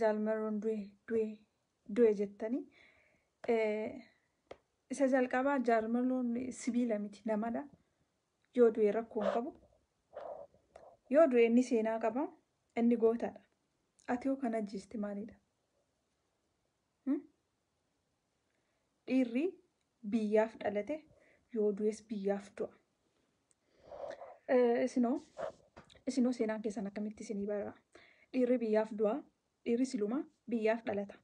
jaalmaroon du'e jettanii isa jalqabaa jaalmaroon sibiila miti namadha. Yoo du'e rakkoo hin qabu. Yoo du'e inni seenaa qaba. Inni gootaadha. Ati yoo kana ajjeeste maalidha? Dhiirri biyyaaf dhalate yoo du'es biyyaaf du'a. Isinoo seenaan keessan akkamitti isinii bara? Dhiirri biyyaaf du'a. Dhiirri siluma biyyaaf dhalata.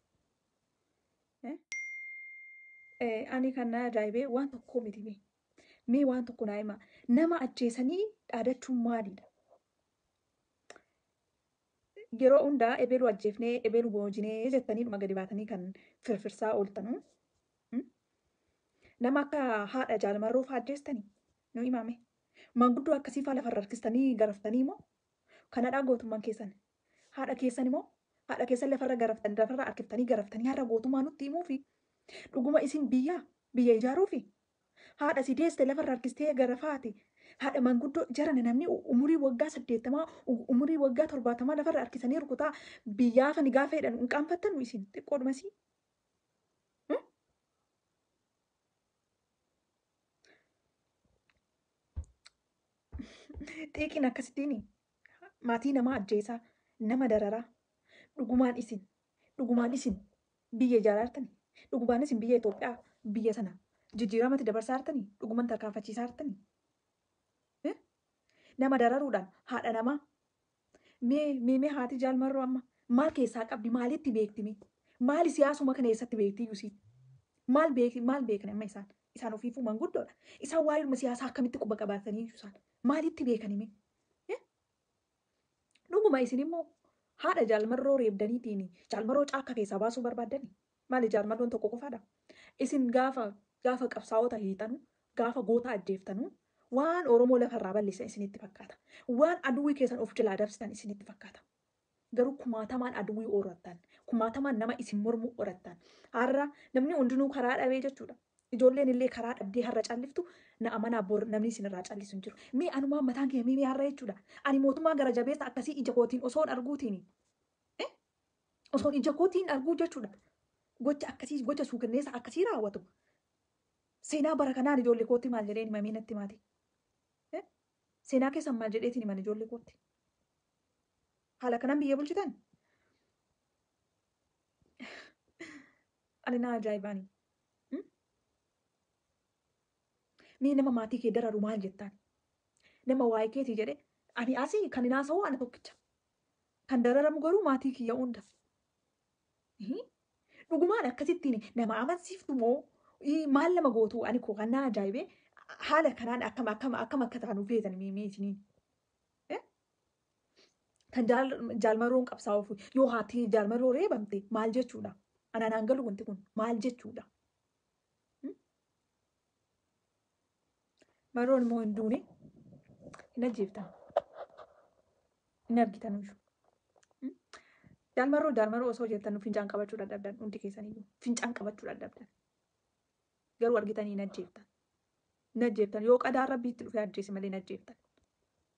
Ani kan na ajaa'ibee waan tokko miti mee waan tokko naa himaa. Nama ajjeesanii dhaadachuun maalidha? Yeroo hundaa ebeelu ajjeefnee ebeelu boojinee jettanii dhuma gadi baatanii kan firfirsaa ooltanu. Nama akka haadha jaalmarroo fa'aa ajjeestanii nu himame. Manguddoo akkasii fa'aa lafarra harkistanii garaftanii moo kanadhaa gootummaan keessan? Haadha keessan immoo haadha keessan lafarra harkiftanii garaftanii har'a gootummaa nutti himuufi dhuguma isin biyya ijaaruufi haadha si deesse lafarra harkistee garafaati. Haadha manguddoo jaran namni umurii waggaa 80 umurii waggaa 70 lafarra harkisanii rukutaa biyyaaf ni gaafa jedhan hin qaanfattanu isin xiqqoodhumasii. Xiiqiin akkasittiin maatii nama ajjeesaa nama dararaa dhugumaan isin biyya ijaarartanii dhugumaan isin biyya Itoophiyaa biyya sana jijjiiramatti dabarsaa jirtanii dhugumaan tarkaanfachiisaa jirtanii nama dararuudhaan haadha namaa mee haati jaalmarroo amma maal keessaa qabdi? Maalitti beektimi? Maali siyaasuma kana eessatti beekti yuusi? Maal beekan amma isaan ofiifuu manguddoodha. Isaan waa'ee siyaasaa akkamitti quba qabaatanii isaan maalitti beekanime? Dhuguma isin immoo haadha jaalmarroo reebdaniitiin jaalmarroo caakka keessaa baasuu barbaaddani. Maali jaalmarroon tokko qofaadha? Isin gaafa qabsaa'ota hiixanu gaafa goota ajjeeftanu waan Oromoo lafarraa balleessan isinitti fakkaata. Waan aduwwii keessan of jalaa dabsitan isinitti fakkaata. Garuu kumaatamaan aduwwii horattan, kumaatamaan nama isin mormu horattan. Har'a namni hundinuu karaa dhabee jechuudha. Ijoolleen illee karaa dhabdee har'a calliftu na amanaa bor namni isinirraa callisu hin jiru. Mee anumaan mataan kee mee har'a jechuudha. Ani mootummaa gara jabeessa akkasii ija kootiin osoon arguutiin osoon ija kootiin arguu jechuudha. Gocha akkasii gocha suukanneessa akkasii raawwatu. Seenaa bara kanaan ijoollee kootti maal jedheen himamee natti maati? Seenaa keessan maal jedheetiin himan ijoollee kootti? Haala kanaan biyya bulchitan? Ani na ajaa'ibaani. Mee nama maatii kee dararu maal jettaan? Nama waa'ee keetii jedhe ani asii kan hinaasa'u ana tokkicha. Kan dararamu garuu maatii kiyya hunda. Dhugumaan akkasittiin nama amansiiftu moo maal nama gootu ani koo kan na ajaa'ibee haala kanaan akkam akka taanu feetan mee isiniin. Kan jaalmarroon qabsaa'uuf yoo haati jaalmarroo reebamte maal jechuudha? Anaan galu wanti kun maal jechuudha? Marroon immoo hin duune hin ajjeeftan. Hin argitanuyyuu. Jaalmarroo osoo jettan fincaan qabachuu dadhabdan hundi keessaniyyuu fincaan qabachuu dadhabdan. Garuu argitanii hin ajjeeftan. Hin ajjeeftan yoo qadaan rabbiitti dhufee ajjeese malee hin ajjeeftan.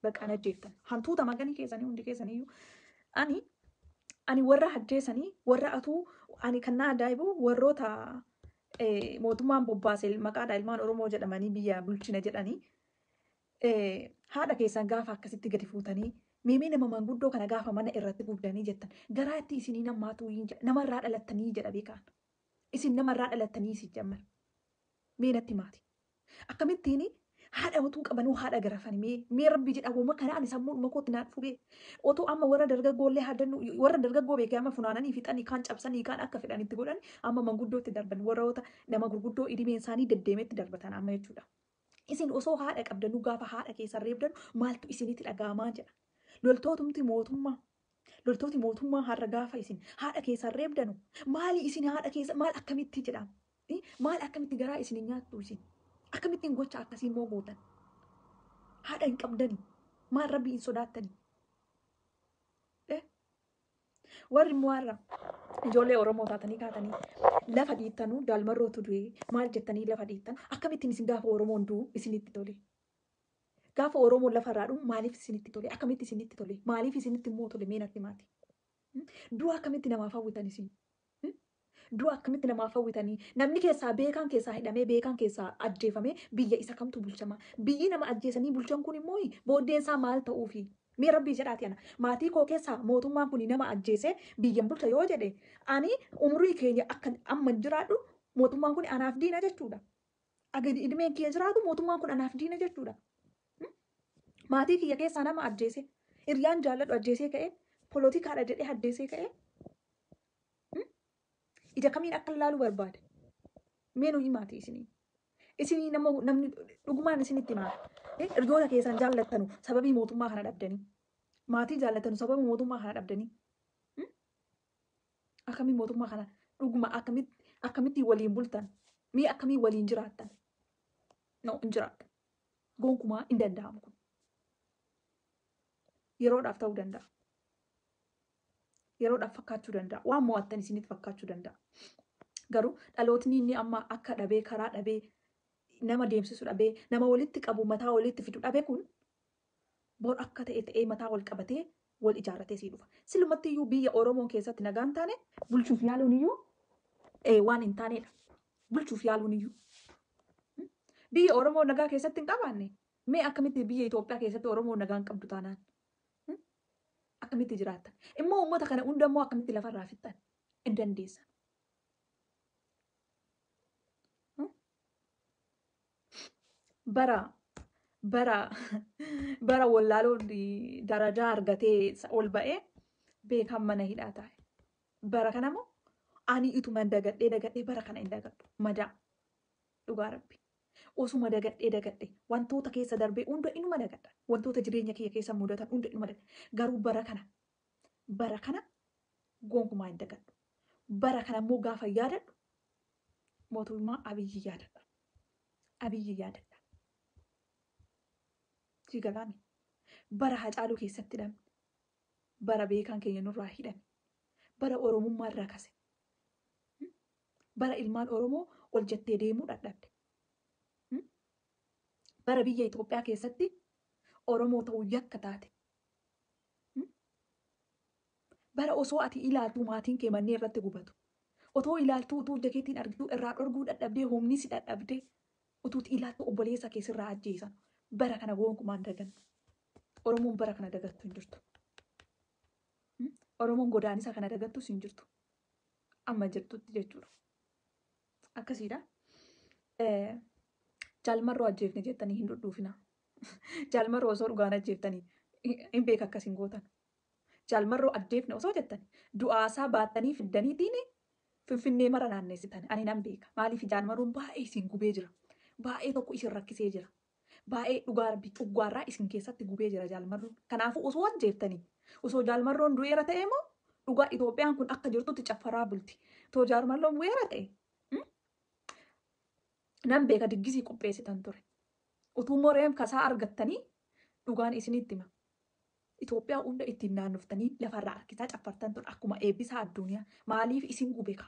Bakka hin ajjeeftan. Hantuuta maqanii keessanii hundi keessaniyyuu. Ani warra ajjeesanii warra atuu ani kan na ajaa'ibu warroota mootummaan bobbaasee maqaadha ilmaan Oromoo jedhamanii biyya bulchina jedhanii haadha keessan gaafa akkasitti gadi fuutanii meemee nama manguddoo kana gaafa mana irratti gudanii jettan garaatti isinii nammaatu namarraa dhalattanii jedha beekaan. Isin namarraa dhalattanii isin jammar. Mee natti maati? Akkamittiin haadha utuu qabanuu haadha garafanii mee rabbi jedha wooma kana ani sammuu dhuma kootti naan fugee otoo amma warra dargaggoollee haddannu warra dargaggoo beekee amma funaananii fixanii kaan cabsanii kaan akka fedhanitti godhan amma manguddootti darban warroota nama gurguddoo idimeen isaanii deddeemetti darbatan amma jechuudha. Isin osoo haadha qabdanuu gaafa haadha keessan reebdan maaltu isinitti dhaga'amaa jedha. Loltooti mootummaa har'a gaafa isin haadha keessan reebdanu maali isin haadha keessa maal akkamitti jedhama? Maal akkamitti garaa isin nyaattu isin? Akkamittiin gocha akkasii immoo gootan? Haadha hin qabdani. Maal rabbii hin sodaattani? Warri immoo har'a ijoollee Oromoo taatanii kaatanii lafa dhiittanuu jaalmarrootu du'e maal jettanii lafa dhiittan akkamittiin isin gaafa Oromoon du'u isinitti tole? Gaafa Oromoon lafarraa dhumu maaliif isinitti tole? Akkamitti isinitti tole? Maaliif isinitti immoo tole mee natti maati? Du'a akkamitti namaaf hawwitan isin? Du'a akkamitti namaaf hawwitanii? Namni keessaa beekaan keessaa hidhamee beekaan keessaa ajjeefamee biyya isa kamtu bulchama? Biyyi nama ajjeesanii bulchan kun immoo booddeen isaa maal ta'uufi? Mee rabbii jedhaati ana. Maatii koo keessaa mootummaan kun nama ajjeesee biyyan bulcha yoo jedhe ani umrii keenya akka amma jiraadhu mootummaan kun anaaf diina jechuudha. Agadi idmeen kiyya jiraatu mootummaan kun anaaf diina jechuudha. Maatii kiyya keessaa nama ajjeese hiriyaan jaalladhu ajjeesee ka'e poolotikaadha jedhee ajjeesee ka'e ija kamiin akka ilaalu barbaada. Mee nuyi maatii isinii. Isinii namni dhugumaan isinitti himaa. Hiriyoota keessan jaallattanu sababii mootummaa kana dhabdanii. Maatii jaallattanu sababii mootummaa kana dhabdanii. Akkamiin mootummaa kana dhuguma akkamitti waliin bultan? Mee akkamiin waliin jiraattan? No, hin jiraattan. Gonkumaa hin danda'amu kun. Yeroodhaaf ta'uu danda'a. Yeroodhaaf fakkaachuu danda'a. Waan mo'attan isinitti fakkaachuu danda'a. Garuu dhalootni inni amma akka dhabee karaa dhabee nama deemsisu dhabee nama walitti qabu mataa walitti fidu dhabe kun bor akka ta'ee mataa wal qabatee wal ijaarratee sii dhufa. Silumatti iyyuu biyya Oromoon keessatti nagaan taane bulchuuf yaaluun iyyuu waan hin taanedha. Bulchuuf yaaluun iyyuu. Biyya Oromoo nagaa keessatti hin qabaanne mee akkamitti biyya Itoophiyaa keessatti Oromoo nagaan qabdu taanaan? Akkamitti jiraattan? Immoo uummata kana hunda immoo akkamitti lafarraa fixxan? Hin dandeessan. bara wallaaloo darajaa argatee ol ba'ee beekan mana hidhaa taa'e. Bara kana immoo ani ituma dagadhee bara kana hin dagadhu. Madaa dhugaa rabbi. Osuma dagadhee wantoota keessa darbee hunda inuma dagadha. Wantoota jireenya kiyya keessa mudatan hunda inuma dagadha. Garuu bara kana gonkumaa hin dagadhu. Bara kana immoo gaafa yaadadhu mootummaa Abiyyi yaadadha. Abiyyi yaadadha. Jigalaami. Bara Hacaaluu keessatti hidhamne. Bara beekaan keenya nurraa hidhame. Bara Oromummaa irraa kase. Bara ilmaan Oromoo ol jettee deemuu dadhabde. Bara biyya Itoophiyaa keessatti Oromoo ta'uu yakka taate. Bara osoo ati ilaaltuu maatiin kee manneen irratti gubatu. Otoo ilaaltuu utuu jakeetiin argituu irraa dhorguu dadhabdee humni si dadhabdee utuuti ilaaltuu obboleessa keessirraa ajjeesan. Bara kana gonkumaan dagannu. Oromoon bara kana dagattu hin jirtu. Oromoon godaanisa kana dagattus hin jirtu. Amma jirtutti jechuudha. Akkasiidha. Jaalmarroo ajjeefne jettanii hin dhudhuufina. Jaalmarroo osoo dhugaan ajjeeftanii hin beeka akkasiin gootan. Jaalmarroo ajjeefne osoo jettani du'aasaa baattanii fiddaniitiin Finfinnee mara naanneessitan. Ani nan beeka. Maaliif jaalmarroon baay'ee isin gubee jira. Baay'ee tokko isin rakkisee jira. Baay'ee dhugaarraa isin keessatti gubee jira jaalmarroon. Kanaafuu osoo ajjeeftanii osoo jaalmarroon du'eera ta'e immoo dhugaa Itoophiyaan kun akka jirtutti caffaraa bulti. Too jaalmarroon bu'eera ta'e. Nan beeka diggisii qopheessitan ture. Utuu moreem kasaa argattanii dhugaan isinitti hima. Itoophiyaa hunda ittiin naannoftanii lafarraa harkisaa caffartan ture akkuma eebbisaa addunyaa. Maaliif isin gube ka?